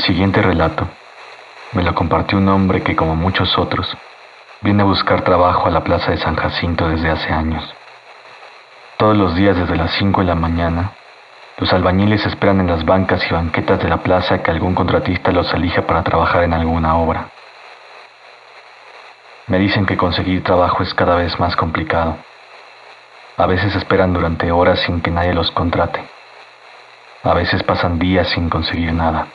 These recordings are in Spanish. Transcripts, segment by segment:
siguiente relato me lo compartió un hombre que, como muchos otros, viene a buscar trabajo a la plaza de San Jacinto desde hace años. Todos los días desde las 5 de la mañana, los albañiles esperan en las bancas y banquetas de la plaza que algún contratista los elija para trabajar en alguna obra. Me dicen que conseguir trabajo es cada vez más complicado. A veces esperan durante horas sin que nadie los contrate. A veces pasan días sin conseguir nada.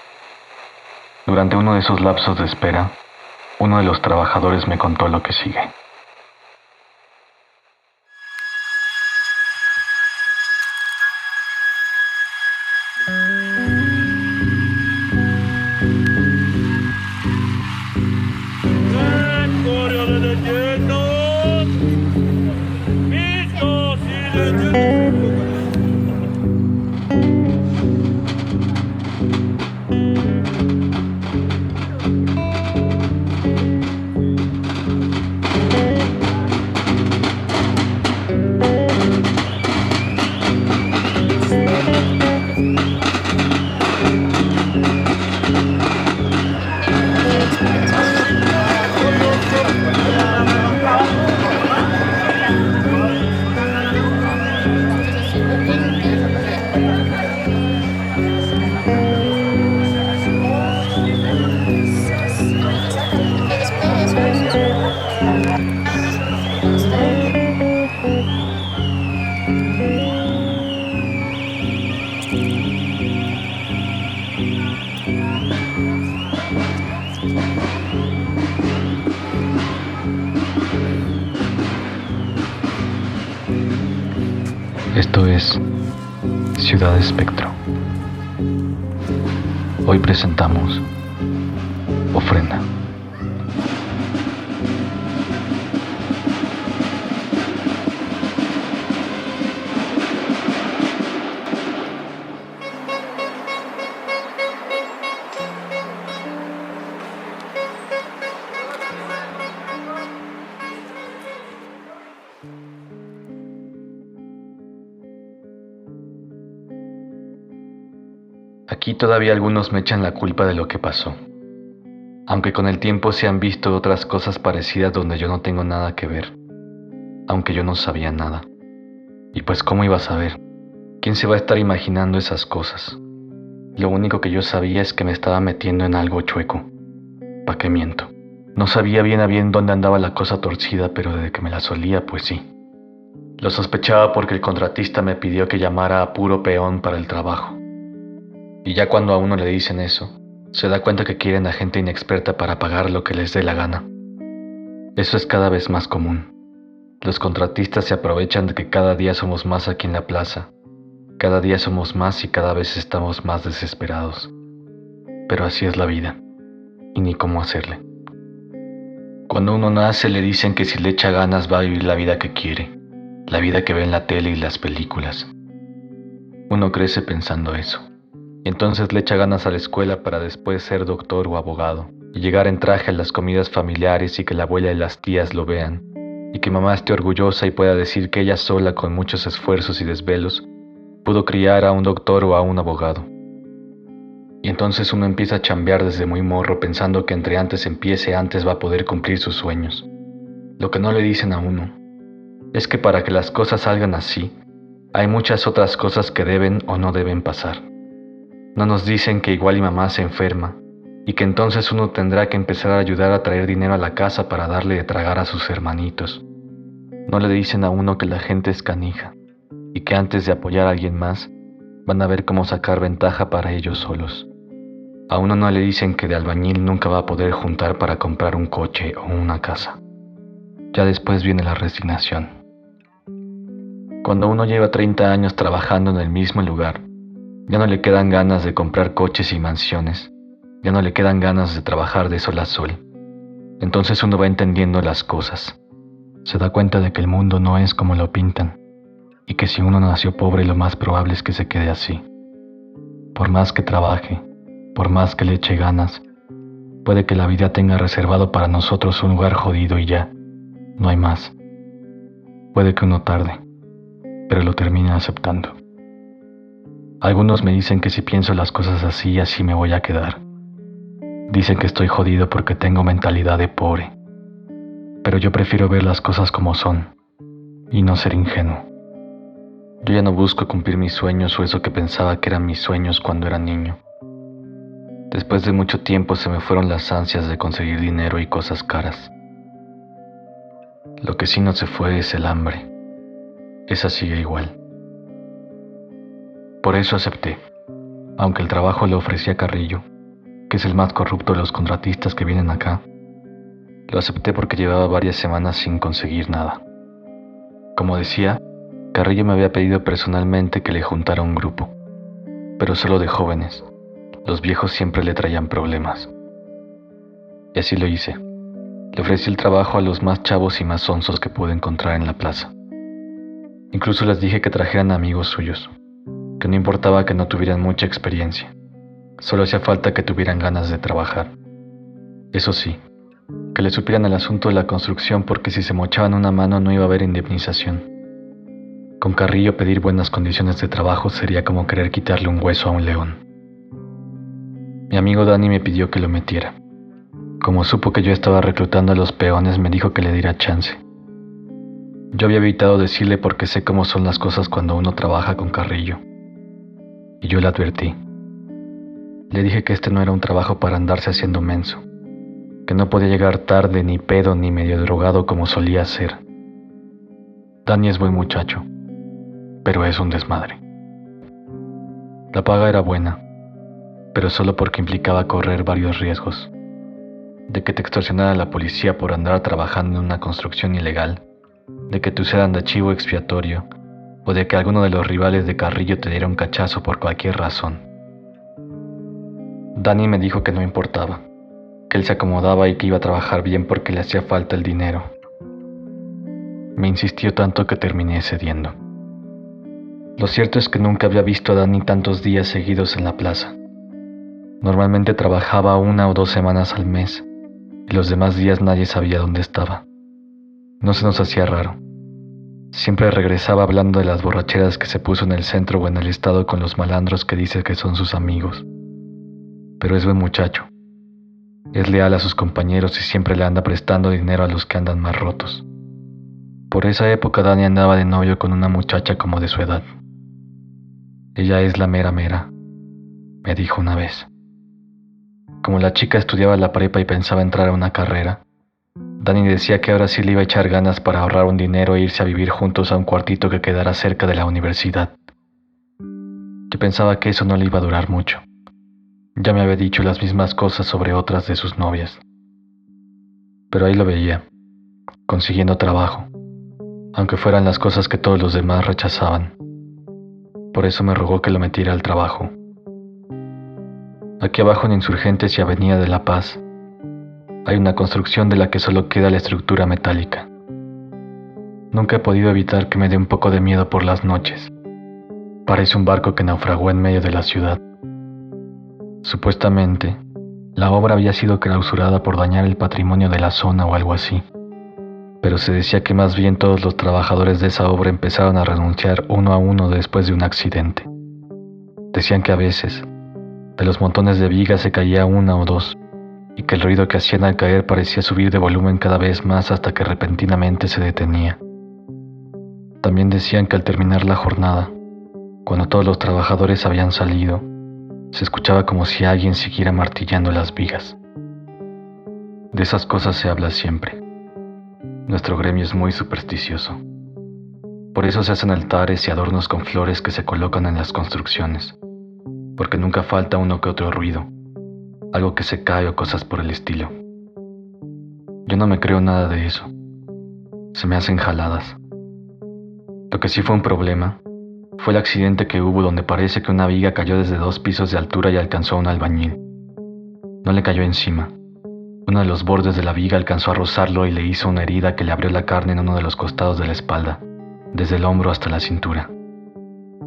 Durante uno de esos lapsos de espera, uno de los trabajadores me contó lo que sigue. Esto es Ciudad Espectro. Hoy presentamos Ofrenda. Aquí todavía algunos me echan la culpa de lo que pasó, aunque con el tiempo se han visto otras cosas parecidas donde yo no tengo nada que ver, aunque yo no sabía nada. Y pues ¿cómo iba a saber? ¿Quién se va a estar imaginando esas cosas? Lo único que yo sabía es que me estaba metiendo en algo chueco. ¿Pa' qué miento? No sabía bien a bien dónde andaba la cosa torcida, pero desde que me la solía, pues sí. Lo sospechaba porque el contratista me pidió que llamara a puro peón para el trabajo. Y ya cuando a uno le dicen eso, se da cuenta que quieren a gente inexperta para pagar lo que les dé la gana. Eso es cada vez más común. Los contratistas se aprovechan de que cada día somos más aquí en la plaza. Cada día somos más y cada vez estamos más desesperados. Pero así es la vida, y ni cómo hacerle. Cuando uno nace le dicen que si le echa ganas va a vivir la vida que quiere, la vida que ve en la tele y las películas. Uno crece pensando eso. Y entonces le echa ganas a la escuela para después ser doctor o abogado, y llegar en traje a las comidas familiares y que la abuela y las tías lo vean, y que mamá esté orgullosa y pueda decir que ella sola, con muchos esfuerzos y desvelos, pudo criar a un doctor o a un abogado. Y entonces uno empieza a chambear desde muy morro pensando que entre antes empiece antes va a poder cumplir sus sueños. Lo que no le dicen a uno es que para que las cosas salgan así, hay muchas otras cosas que deben o no deben pasar. No nos dicen que igual y mamá se enferma y que entonces uno tendrá que empezar a ayudar a traer dinero a la casa para darle de tragar a sus hermanitos. No le dicen a uno que la gente es canija y que antes de apoyar a alguien más, van a ver cómo sacar ventaja para ellos solos. A uno no le dicen que de albañil nunca va a poder juntar para comprar un coche o una casa. Ya después viene la resignación. Cuando uno lleva 30 años trabajando en el mismo lugar, ya no le quedan ganas de comprar coches y mansiones. Ya no le quedan ganas de trabajar de sol a sol. Entonces uno va entendiendo las cosas. Se da cuenta de que el mundo no es como lo pintan. Y que si uno nació pobre, lo más probable es que se quede así. Por más que trabaje, por más que le eche ganas, puede que la vida tenga reservado para nosotros un lugar jodido y ya. No hay más. Puede que uno tarde, pero lo termine aceptando. Algunos me dicen que si pienso las cosas así, así me voy a quedar. Dicen que estoy jodido porque tengo mentalidad de pobre, pero yo prefiero ver las cosas como son y no ser ingenuo. Yo ya no busco cumplir mis sueños o eso que pensaba que eran mis sueños cuando era niño. Después de mucho tiempo se me fueron las ansias de conseguir dinero y cosas caras. Lo que sí no se fue es el hambre. Esa sigue igual. Por eso acepté, aunque el trabajo le ofrecía a Carrillo, que es el más corrupto de los contratistas que vienen acá. Lo acepté porque llevaba varias semanas sin conseguir nada. Como decía, Carrillo me había pedido personalmente que le juntara un grupo, pero solo de jóvenes. Los viejos siempre le traían problemas. Y así lo hice. Le ofrecí el trabajo a los más chavos y más sonsos que pude encontrar en la plaza. Incluso les dije que trajeran amigos suyos, que no importaba que no tuvieran mucha experiencia, solo hacía falta que tuvieran ganas de trabajar. Eso sí, que le supieran el asunto de la construcción porque si se mochaban una mano no iba a haber indemnización. Con Carrillo pedir buenas condiciones de trabajo sería como querer quitarle un hueso a un león. Mi amigo Dani me pidió que lo metiera. Como supo que yo estaba reclutando a los peones, me dijo que le diera chance. Yo había evitado decirle porque sé cómo son las cosas cuando uno trabaja con Carrillo. Y yo le advertí. Le dije que este no era un trabajo para andarse haciendo menso, que no podía llegar tarde, ni pedo, ni medio drogado como solía ser. Dani es buen muchacho, pero es un desmadre. La paga era buena, pero solo porque implicaba correr varios riesgos. De que te extorsionara la policía por andar trabajando en una construcción ilegal, de que te usaran de chivo expiatorio, o de que alguno de los rivales de Carrillo te diera un cachazo por cualquier razón. Dani me dijo que no importaba, que él se acomodaba y que iba a trabajar bien porque le hacía falta el dinero. Me insistió tanto que terminé cediendo. Lo cierto es que nunca había visto a Dani tantos días seguidos en la plaza. Normalmente trabajaba 1 o 2 semanas al mes, y los demás días nadie sabía dónde estaba. No se nos hacía raro. Siempre regresaba hablando de las borracheras que se puso en el centro o en el estado con los malandros que dice que son sus amigos. Pero es buen muchacho. Es leal a sus compañeros y siempre le anda prestando dinero a los que andan más rotos. Por esa época Dani andaba de novio con una muchacha como de su edad. Ella es la mera mera, me dijo una vez. Como la chica estudiaba la prepa y pensaba entrar a una carrera, Dani decía que ahora sí le iba a echar ganas para ahorrar un dinero e irse a vivir juntos a un cuartito que quedara cerca de la universidad. Yo pensaba que eso no le iba a durar mucho. Ya me había dicho las mismas cosas sobre otras de sus novias. Pero ahí lo veía, consiguiendo trabajo, aunque fueran las cosas que todos los demás rechazaban. Por eso me rogó que lo metiera al trabajo. Aquí abajo en Insurgentes y Avenida de la Paz, hay una construcción de la que solo queda la estructura metálica. Nunca he podido evitar que me dé un poco de miedo por las noches. Parece un barco que naufragó en medio de la ciudad. Supuestamente, la obra había sido clausurada por dañar el patrimonio de la zona o algo así. Pero se decía que más bien todos los trabajadores de esa obra empezaron a renunciar uno a uno después de un accidente. Decían que a veces, de los montones de vigas se caía 1 o 2, y que el ruido que hacían al caer parecía subir de volumen cada vez más hasta que repentinamente se detenía. También decían que al terminar la jornada, cuando todos los trabajadores habían salido, se escuchaba como si alguien siguiera martillando las vigas. De esas cosas se habla siempre. Nuestro gremio es muy supersticioso. Por eso se hacen altares y adornos con flores que se colocan en las construcciones, porque nunca falta uno que otro ruido, algo que se cae o cosas por el estilo. Yo no me creo nada de eso. Se me hacen jaladas. Lo que sí fue un problema fue el accidente que hubo donde parece que una viga cayó desde 2 pisos de altura y alcanzó a un albañil. No le cayó encima. Uno de los bordes de la viga alcanzó a rozarlo y le hizo una herida que le abrió la carne en uno de los costados de la espalda, desde el hombro hasta la cintura.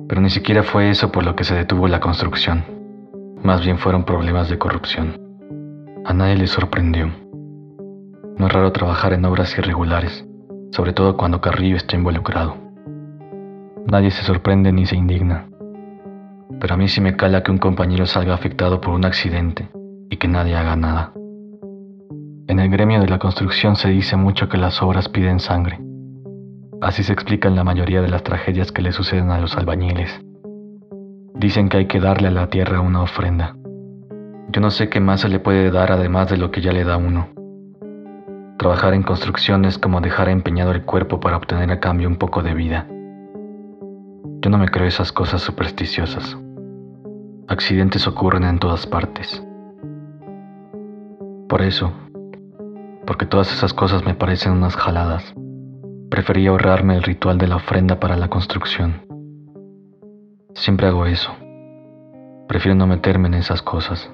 Pero ni siquiera fue eso por lo que se detuvo la construcción. Más bien fueron problemas de corrupción. A nadie le sorprendió. No es raro trabajar en obras irregulares, sobre todo cuando Carrillo está involucrado. Nadie se sorprende ni se indigna. Pero a mí sí me cala que un compañero salga afectado por un accidente y que nadie haga nada. En el gremio de la construcción se dice mucho que las obras piden sangre. Así se explican la mayoría de las tragedias que le suceden a los albañiles. Dicen que hay que darle a la tierra una ofrenda. Yo no sé qué más se le puede dar además de lo que ya le da uno. Trabajar en construcción es como dejar empeñado el cuerpo para obtener a cambio un poco de vida. Yo no me creo esas cosas supersticiosas. Accidentes ocurren en todas partes. Por eso, porque todas esas cosas me parecen unas jaladas, preferí ahorrarme el ritual de la ofrenda para la construcción. Siempre hago eso. Prefiero no meterme en esas cosas.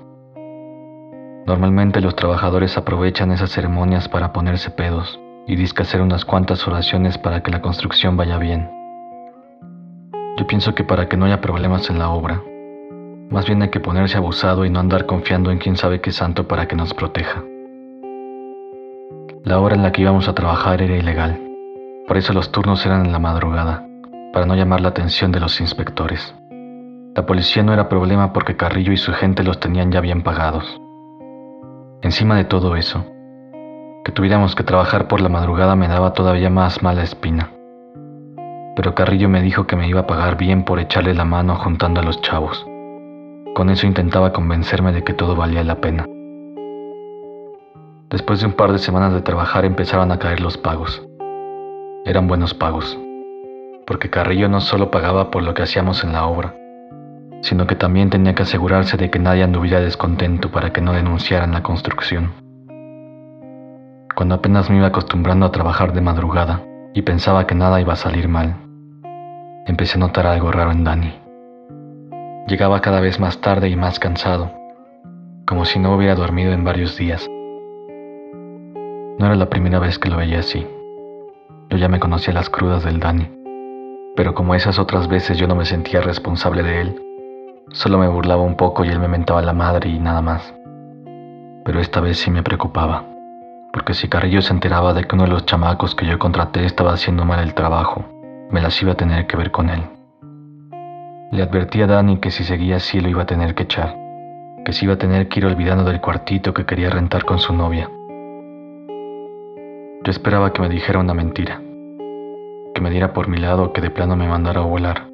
Normalmente los trabajadores aprovechan esas ceremonias para ponerse pedos y dizque hacer unas cuantas oraciones para que la construcción vaya bien. Yo pienso que para que no haya problemas en la obra, más bien hay que ponerse abusado y no andar confiando en quién sabe qué santo para que nos proteja. La hora en la que íbamos a trabajar era ilegal, por eso los turnos eran en la madrugada, para no llamar la atención de los inspectores. La policía no era problema porque Carrillo y su gente los tenían ya bien pagados. Encima de todo eso, que tuviéramos que trabajar por la madrugada me daba todavía más mala espina. Pero Carrillo me dijo que me iba a pagar bien por echarle la mano juntando a los chavos. Con eso intentaba convencerme de que todo valía la pena. Después de un par de semanas de trabajar empezaron a caer los pagos. Eran buenos pagos, porque Carrillo no solo pagaba por lo que hacíamos en la obra, sino que también tenía que asegurarse de que nadie anduviera descontento para que no denunciaran la construcción. Cuando apenas me iba acostumbrando a trabajar de madrugada y pensaba que nada iba a salir mal, empecé a notar algo raro en Dani. Llegaba cada vez más tarde y más cansado, como si no hubiera dormido en varios días. No era la primera vez que lo veía así. Yo ya me conocía las crudas del Dani, pero como esas otras veces yo no me sentía responsable de él, solo me burlaba un poco y él me mentaba la madre y nada más. Pero esta vez sí me preocupaba, porque si Carrillo se enteraba de que uno de los chamacos que yo contraté estaba haciendo mal el trabajo, me las iba a tener que ver con él. Le advertí a Dani que si seguía así lo iba a tener que echar, que se iba a tener que ir olvidando del cuartito que quería rentar con su novia. Yo esperaba que me dijera una mentira, que me diera por mi lado o que de plano me mandara a volar.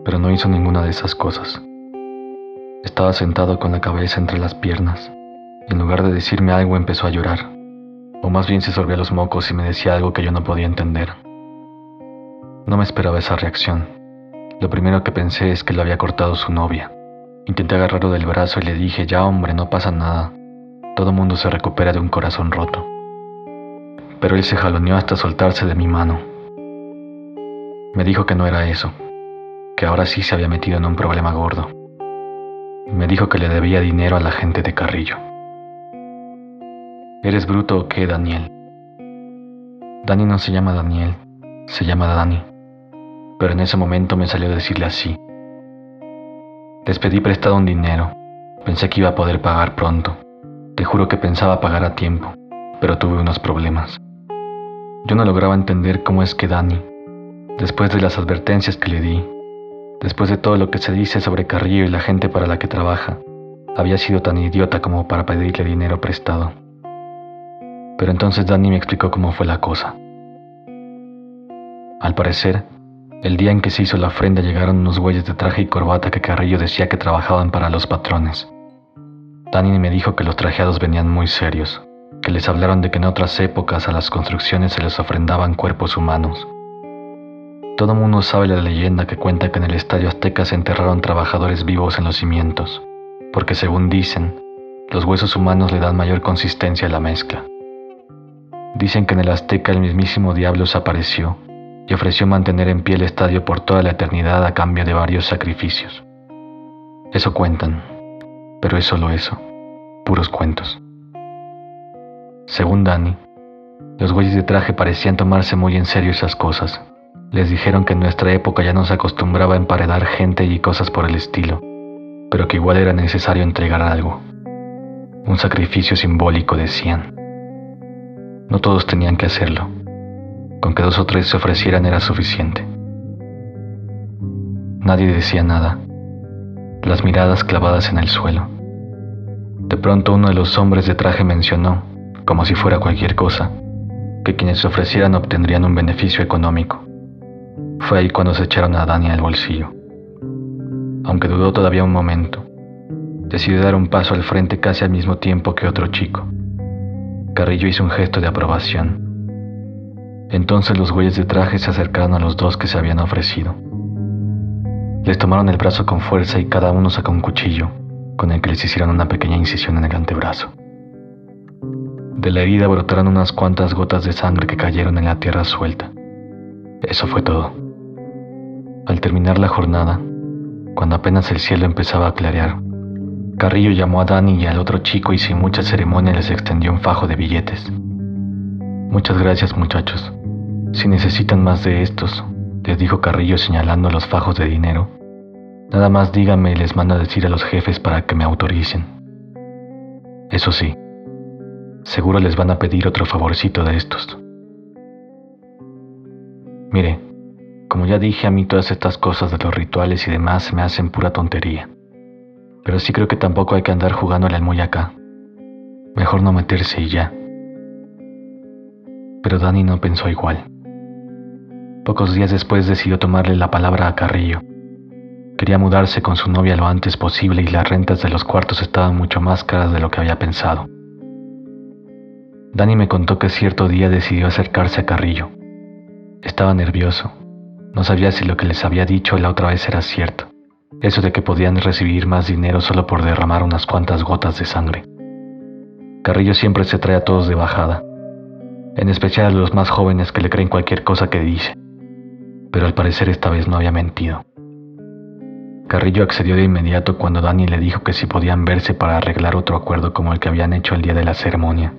Pero no hizo ninguna de esas cosas. Estaba sentado con la cabeza entre las piernas y en lugar de decirme algo empezó a llorar, o más bien se sorbía los mocos y me decía algo que yo no podía entender. No me esperaba esa reacción. Lo primero que pensé es que lo había cortado su novia. Intenté agarrarlo del brazo y le dije, ya hombre, no pasa nada. Todo mundo se recupera de un corazón roto. Pero él se jaloneó hasta soltarse de mi mano. Me dijo que no era eso, que ahora sí se había metido en un problema gordo. Me dijo que le debía dinero a la gente de Carrillo. ¿Eres bruto o qué, Daniel? Dani no se llama Daniel, se llama Dani. Pero en ese momento me salió decirle así. Les pedí prestado un dinero. Pensé que iba a poder pagar pronto. Te juro que pensaba pagar a tiempo, pero tuve unos problemas. Yo no lograba entender cómo es que Dani, después de las advertencias que le di, después de todo lo que se dice sobre Carrillo y la gente para la que trabaja, había sido tan idiota como para pedirle dinero prestado. Pero entonces Dani me explicó cómo fue la cosa. Al parecer, el día en que se hizo la ofrenda llegaron unos güeyes de traje y corbata que Carrillo decía que trabajaban para los patrones. Dani me dijo que los trajeados venían muy serios, que les hablaron de que en otras épocas a las construcciones se les ofrendaban cuerpos humanos. Todo mundo sabe la leyenda que cuenta que en el Estadio Azteca se enterraron trabajadores vivos en los cimientos, porque según dicen, los huesos humanos le dan mayor consistencia a la mezcla. Dicen que en el Azteca el mismísimo diablo se apareció y ofreció mantener en pie el estadio por toda la eternidad a cambio de varios sacrificios. Eso cuentan, pero es solo eso, puros cuentos. Según Dani, los güeyes de traje parecían tomarse muy en serio esas cosas. Les dijeron que en nuestra época ya no se acostumbraba a emparedar gente y cosas por el estilo, pero que igual era necesario entregar algo. Un sacrificio simbólico, decían. No todos tenían que hacerlo. Con que 2 o 3 se ofrecieran era suficiente. Nadie decía nada. Las miradas clavadas en el suelo. De pronto uno de los hombres de traje mencionó, como si fuera cualquier cosa, que quienes se ofrecieran obtendrían un beneficio económico. Fue ahí cuando se echaron a Dani al bolsillo. Aunque dudó todavía un momento, decidió dar un paso al frente casi al mismo tiempo que otro chico. Carrillo hizo un gesto de aprobación. Entonces los güeyes de traje se acercaron a los dos que se habían ofrecido. Les tomaron el brazo con fuerza y cada uno sacó un cuchillo, con el que les hicieron una pequeña incisión en el antebrazo. De la herida brotaron unas cuantas gotas de sangre que cayeron en la tierra suelta. Eso fue todo. Al terminar la jornada, cuando apenas el cielo empezaba a clarear, Carrillo llamó a Dani y al otro chico y sin mucha ceremonia les extendió un fajo de billetes. Muchas gracias, muchachos. Si necesitan más de estos, les dijo Carrillo señalando los fajos de dinero, nada más díganme y les mando a decir a los jefes para que me autoricen. Eso sí, seguro les van a pedir otro favorcito de estos. Mire, como ya dije, a mí todas estas cosas de los rituales y demás se me hacen pura tontería. Pero sí creo que tampoco hay que andar jugándole al muy acá. Mejor no meterse y ya. Pero Dani no pensó igual. Pocos días después decidió tomarle la palabra a Carrillo. Quería mudarse con su novia lo antes posible y las rentas de los cuartos estaban mucho más caras de lo que había pensado. Dani me contó que cierto día decidió acercarse a Carrillo. Estaba nervioso. No sabía si lo que les había dicho la otra vez era cierto. Eso de que podían recibir más dinero solo por derramar unas cuantas gotas de sangre. Carrillo siempre se trae a todos de bajada, en especial a los más jóvenes que le creen cualquier cosa que dice. Pero al parecer esta vez no había mentido. Carrillo accedió de inmediato cuando Dani le dijo que si podían verse para arreglar otro acuerdo como el que habían hecho el día de la ceremonia.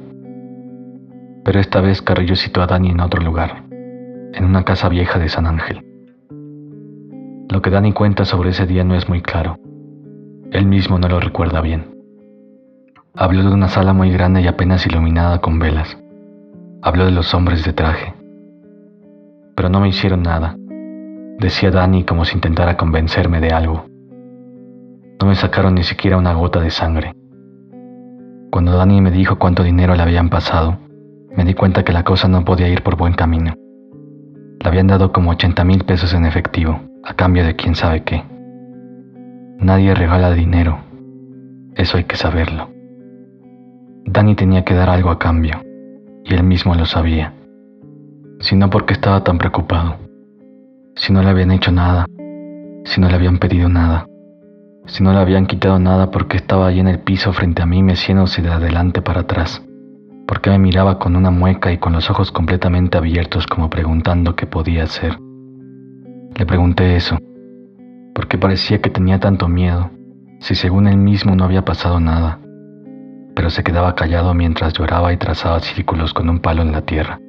Pero esta vez Carrillo citó a Dani en otro lugar, en una casa vieja de San Ángel. Lo que Dani cuenta sobre ese día no es muy claro. Él mismo no lo recuerda bien. Habló de una sala muy grande y apenas iluminada con velas. Habló de los hombres de traje. Pero no me hicieron nada, decía Dani como si intentara convencerme de algo. No me sacaron ni siquiera una gota de sangre. Cuando Dani me dijo cuánto dinero le habían pasado, me di cuenta que la cosa no podía ir por buen camino. Le habían dado como 80,000 pesos en efectivo, a cambio de quién sabe qué. Nadie regala dinero, eso hay que saberlo. Dani tenía que dar algo a cambio, y él mismo lo sabía. Si no, ¿por qué estaba tan preocupado? Si no le habían hecho nada, si no le habían pedido nada, si no le habían quitado nada, ¿por qué estaba allí en el piso frente a mí meciéndose de adelante para atrás? ¿Por qué me miraba con una mueca y con los ojos completamente abiertos como preguntando qué podía hacer? Le pregunté eso, porque parecía que tenía tanto miedo, si según él mismo no había pasado nada, pero se quedaba callado mientras lloraba y trazaba círculos con un palo en la tierra.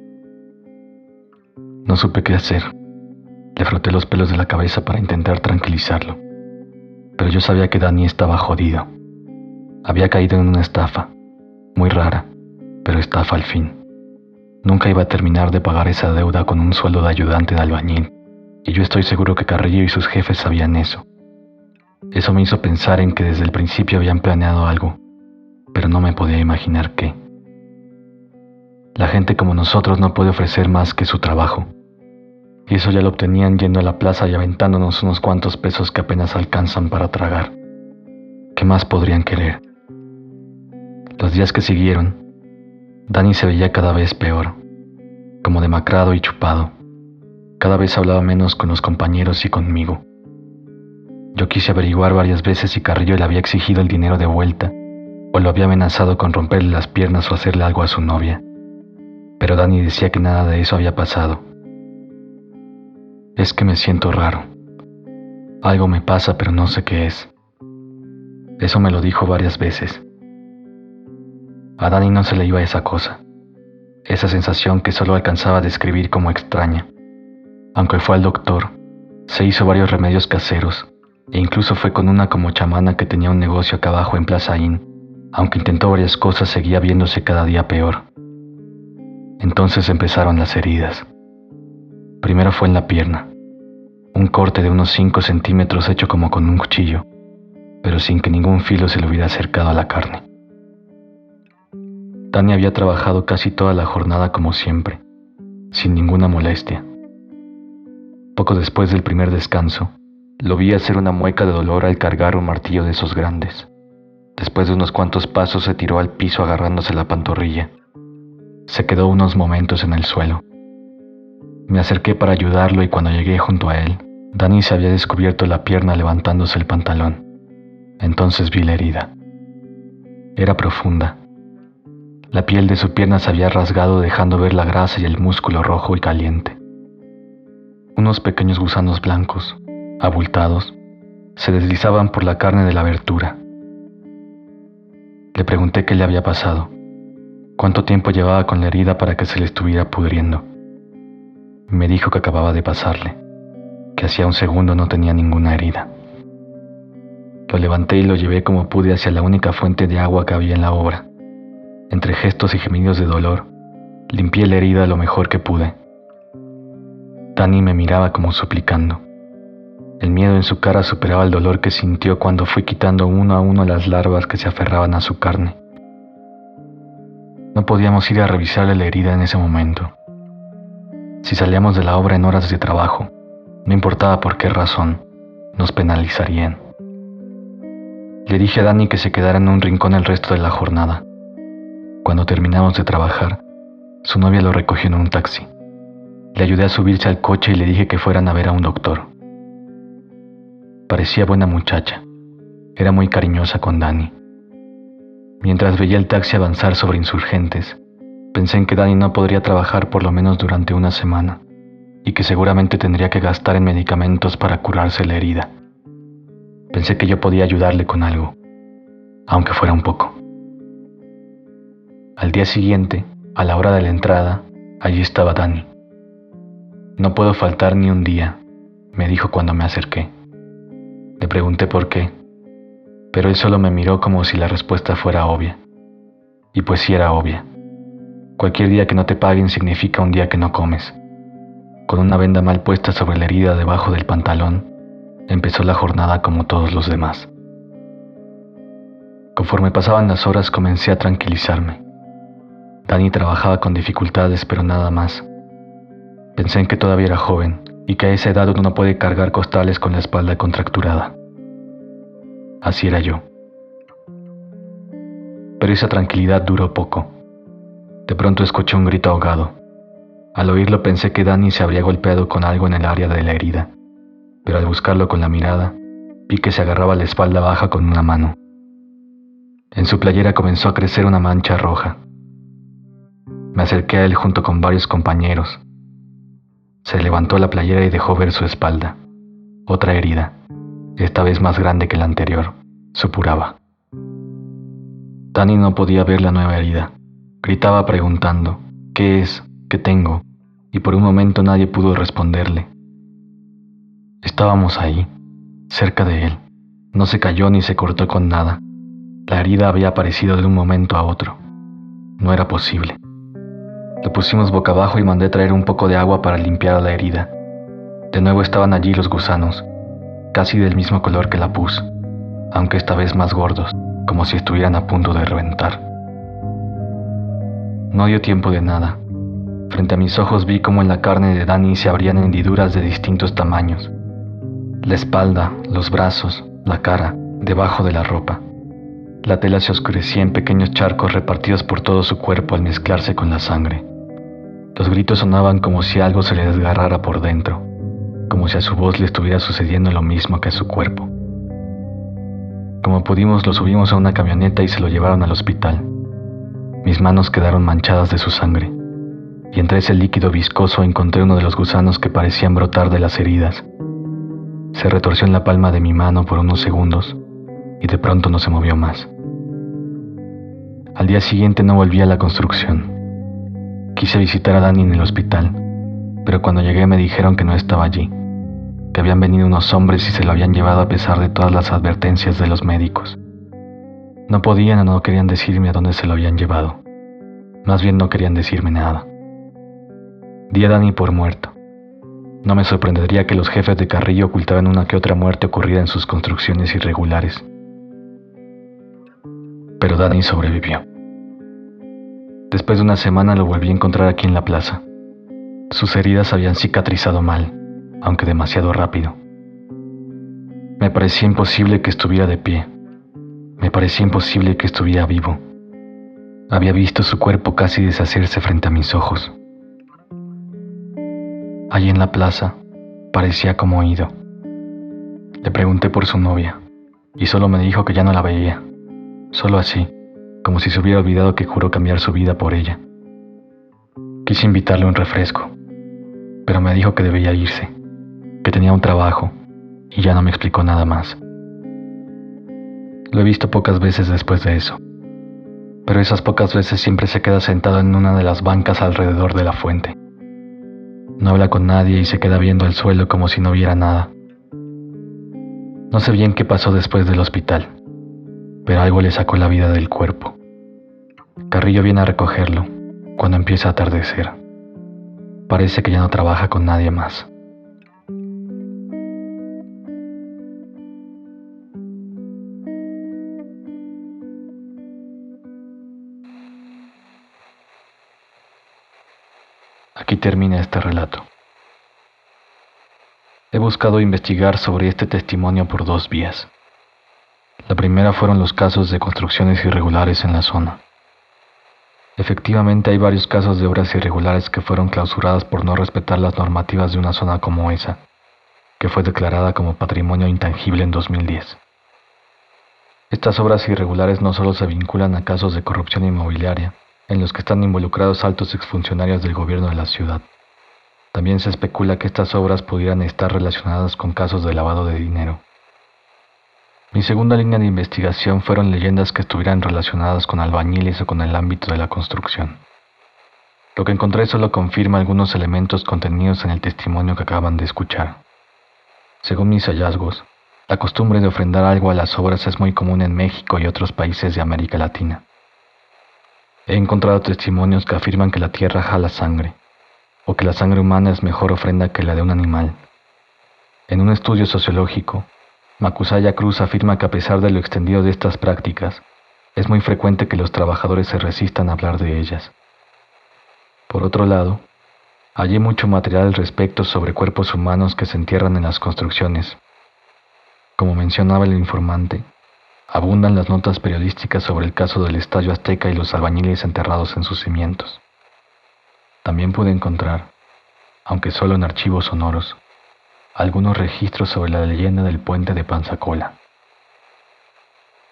No supe qué hacer. Le froté los pelos de la cabeza para intentar tranquilizarlo, pero yo sabía que Dani estaba jodido. Había caído en una estafa, muy rara, pero estafa al fin. Nunca iba a terminar de pagar esa deuda con un sueldo de ayudante de albañil, y yo estoy seguro que Carrillo y sus jefes sabían eso. Eso me hizo pensar en que desde el principio habían planeado algo, pero no me podía imaginar qué. La gente como nosotros no puede ofrecer más que su trabajo, y eso ya lo obtenían yendo a la plaza y aventándonos unos cuantos pesos que apenas alcanzan para tragar. ¿Qué más podrían querer? Los días que siguieron, Dani se veía cada vez peor, como demacrado y chupado. Cada vez hablaba menos con los compañeros y conmigo. Yo quise averiguar varias veces si Carrillo le había exigido el dinero de vuelta o lo había amenazado con romperle las piernas o hacerle algo a su novia. Pero Dani decía que nada de eso había pasado. Es que me siento raro. Algo me pasa, pero no sé qué es. Eso me lo dijo varias veces. A Dani no se le iba esa cosa, esa sensación que solo alcanzaba a describir como extraña. Aunque fue al doctor, se hizo varios remedios caseros, e incluso fue con una como chamana que tenía un negocio acá abajo en Plaza Inn. Aunque intentó varias cosas, seguía viéndose cada día peor. Entonces empezaron las heridas. Primero fue en la pierna, un corte de unos 5 centímetros hecho como con un cuchillo, pero sin que ningún filo se le hubiera acercado a la carne. Dani había trabajado casi toda la jornada como siempre, sin ninguna molestia. Poco después del primer descanso, lo vi hacer una mueca de dolor al cargar un martillo de esos grandes. Después de unos cuantos pasos se tiró al piso agarrándose la pantorrilla. Se quedó unos momentos en el suelo. Me acerqué para ayudarlo y cuando llegué junto a él, Dani se había descubierto la pierna levantándose el pantalón. Entonces vi la herida. Era profunda. La piel de su pierna se había rasgado dejando ver la grasa y el músculo rojo y caliente. Unos pequeños gusanos blancos, abultados, se deslizaban por la carne de la abertura. Le pregunté qué le había pasado, cuánto tiempo llevaba con la herida para que se le estuviera pudriendo. Me dijo que acababa de pasarle, que hacía un segundo no tenía ninguna herida. Lo levanté y lo llevé como pude hacia la única fuente de agua que había en la obra. Entre gestos y gemidos de dolor, limpié la herida lo mejor que pude. Dani me miraba como suplicando. El miedo en su cara superaba el dolor que sintió cuando fui quitando uno a uno las larvas que se aferraban a su carne. No podíamos ir a revisarle la herida en ese momento. Si salíamos de la obra en horas de trabajo, no importaba por qué razón, nos penalizarían. Le dije a Dani que se quedara en un rincón el resto de la jornada. Cuando terminamos de trabajar, su novia lo recogió en un taxi. Le ayudé a subirse al coche y le dije que fueran a ver a un doctor. Parecía buena muchacha. Era muy cariñosa con Dani. Mientras veía el taxi avanzar sobre Insurgentes, pensé en que Dani no podría trabajar por lo menos durante una semana y que seguramente tendría que gastar en medicamentos para curarse la herida. Pensé que yo podía ayudarle con algo, aunque fuera un poco. Al día siguiente, a la hora de la entrada, allí estaba Dani. No puedo faltar ni un día, me dijo cuando me acerqué. Le pregunté por qué, pero él solo me miró como si la respuesta fuera obvia. Y pues sí era obvia. Cualquier día que no te paguen significa un día que no comes. Con una venda mal puesta sobre la herida debajo del pantalón, empezó la jornada como todos los demás. Conforme pasaban las horas comencé a tranquilizarme. Dani trabajaba con dificultades, pero nada más. Pensé en que todavía era joven y que a esa edad uno no puede cargar costales con la espalda contracturada. Así era yo. Pero esa tranquilidad duró poco. De pronto escuché un grito ahogado. Al oírlo pensé que Dani se habría golpeado con algo en el área de la herida, pero al buscarlo con la mirada, vi que se agarraba la espalda baja con una mano. En su playera comenzó a crecer una mancha roja. Me acerqué a él junto con varios compañeros. Se levantó la playera y dejó ver su espalda. Otra herida, esta vez más grande que la anterior, supuraba. Dani no podía ver la nueva herida. Gritaba preguntando, ¿qué es? ¿Qué tengo? Y por un momento nadie pudo responderle. Estábamos ahí, cerca de él. No se cayó ni se cortó con nada. La herida había aparecido de un momento a otro. No era posible. Lo pusimos boca abajo y mandé traer un poco de agua para limpiar la herida. De nuevo estaban allí los gusanos, casi del mismo color que la pus, aunque esta vez más gordos, como si estuvieran a punto de reventar. No dio tiempo de nada. Frente a mis ojos vi cómo en la carne de Dani se abrían hendiduras de distintos tamaños. La espalda, los brazos, la cara, debajo de la ropa. La tela se oscurecía en pequeños charcos repartidos por todo su cuerpo al mezclarse con la sangre. Los gritos sonaban como si algo se le desgarrara por dentro, como si a su voz le estuviera sucediendo lo mismo que a su cuerpo. Como pudimos, lo subimos a una camioneta y se lo llevaron al hospital. Mis manos quedaron manchadas de su sangre, y entre ese líquido viscoso encontré uno de los gusanos que parecían brotar de las heridas. Se retorció en la palma de mi mano por unos segundos, y de pronto no se movió más. Al día siguiente no volví a la construcción. Quise visitar a Dani en el hospital, pero cuando llegué me dijeron que no estaba allí, que habían venido unos hombres y se lo habían llevado a pesar de todas las advertencias de los médicos. No podían o no querían decirme a dónde se lo habían llevado. Más bien no querían decirme nada. Di a Dani por muerto. No me sorprendería que los jefes de Carrillo ocultaran una que otra muerte ocurrida en sus construcciones irregulares. Pero Dani sobrevivió. Después de una semana lo volví a encontrar aquí en la plaza. Sus heridas habían cicatrizado mal, aunque demasiado rápido. Me parecía imposible que estuviera de pie. Me parecía imposible que estuviera vivo. Había visto su cuerpo casi deshacerse frente a mis ojos. Allí en la plaza, parecía como ido. Le pregunté por su novia, y solo me dijo que ya no la veía. Solo así, como si se hubiera olvidado que juró cambiar su vida por ella. Quise invitarle un refresco, pero me dijo que debía irse, que tenía un trabajo, y ya no me explicó nada más. Lo he visto pocas veces después de eso, pero esas pocas veces siempre se queda sentado en una de las bancas alrededor de la fuente. No habla con nadie y se queda viendo el suelo como si no viera nada. No sé bien qué pasó después del hospital, pero algo le sacó la vida del cuerpo. Carrillo viene a recogerlo cuando empieza a atardecer. Parece que ya no trabaja con nadie más. Aquí termina este relato. He buscado investigar sobre este testimonio por dos vías. La primera fueron los casos de construcciones irregulares en la zona. Efectivamente hay varios casos de obras irregulares que fueron clausuradas por no respetar las normativas de una zona como esa, que fue declarada como patrimonio intangible en 2010. Estas obras irregulares no solo se vinculan a casos de corrupción inmobiliaria, en los que están involucrados altos exfuncionarios del gobierno de la ciudad. También se especula que estas obras pudieran estar relacionadas con casos de lavado de dinero. Mi segunda línea de investigación fueron leyendas que estuvieran relacionadas con albañiles o con el ámbito de la construcción. Lo que encontré solo confirma algunos elementos contenidos en el testimonio que acaban de escuchar. Según mis hallazgos, la costumbre de ofrendar algo a las obras es muy común en México y otros países de América Latina. He encontrado testimonios que afirman que la tierra jala sangre, o que la sangre humana es mejor ofrenda que la de un animal. En un estudio sociológico, Macusaya Cruz afirma que a pesar de lo extendido de estas prácticas, es muy frecuente que los trabajadores se resistan a hablar de ellas. Por otro lado, hallé mucho material al respecto sobre cuerpos humanos que se entierran en las construcciones. Como mencionaba el informante, abundan las notas periodísticas sobre el caso del Estadio Azteca y los albañiles enterrados en sus cimientos. También pude encontrar, aunque solo en archivos sonoros, algunos registros sobre la leyenda del puente de Panzacola.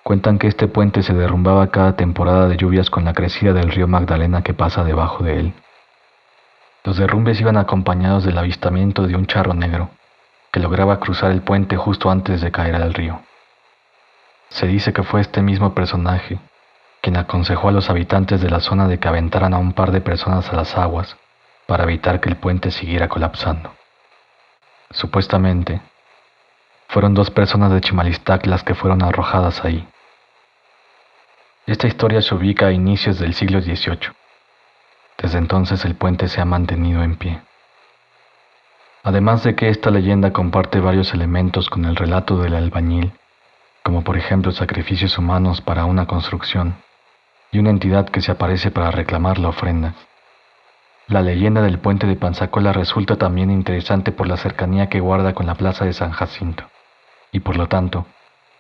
Cuentan que este puente se derrumbaba cada temporada de lluvias con la crecida del río Magdalena que pasa debajo de él. Los derrumbes iban acompañados del avistamiento de un charro negro que lograba cruzar el puente justo antes de caer al río. Se dice que fue este mismo personaje quien aconsejó a los habitantes de la zona de que aventaran a un par de personas a las aguas para evitar que el puente siguiera colapsando. Supuestamente, fueron 2 personas de Chimalistac las que fueron arrojadas ahí. Esta historia se ubica a inicios del siglo XVIII. Desde entonces el puente se ha mantenido en pie. Además de que esta leyenda comparte varios elementos con el relato del albañil, como por ejemplo sacrificios humanos para una construcción y una entidad que se aparece para reclamar la ofrenda. La leyenda del puente de Panzacola resulta también interesante por la cercanía que guarda con la plaza de San Jacinto, y por lo tanto,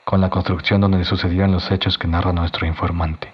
con la construcción donde sucedieron los hechos que narra nuestro informante.